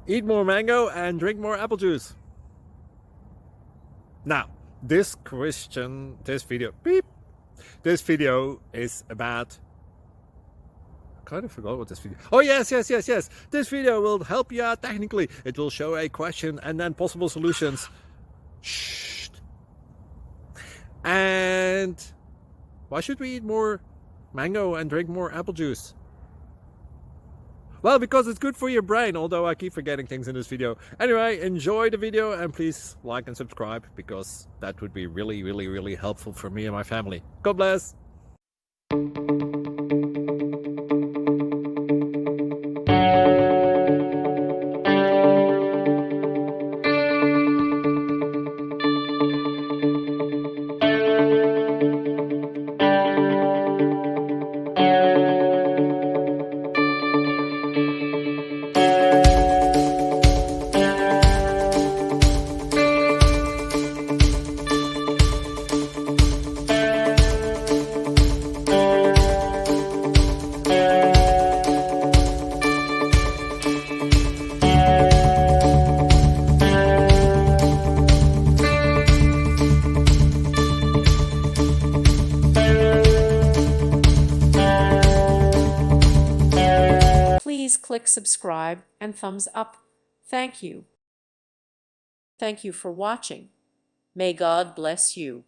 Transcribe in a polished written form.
Eat more mango and drink more apple juice. Now, this video is about, I kind of forgot what this video. Oh, yes. This video will help you out technically. It will show a question and then possible solutions. Shh. And why should we eat more mango and drink more apple juice? Well, because it's good for your brain, although I keep forgetting things in this video. Anyway, enjoy the video and please like and subscribe, because that would be really helpful for me and my family. God bless! Please click subscribe and thumbs up. Thank you. Thank you for watching. May God bless you.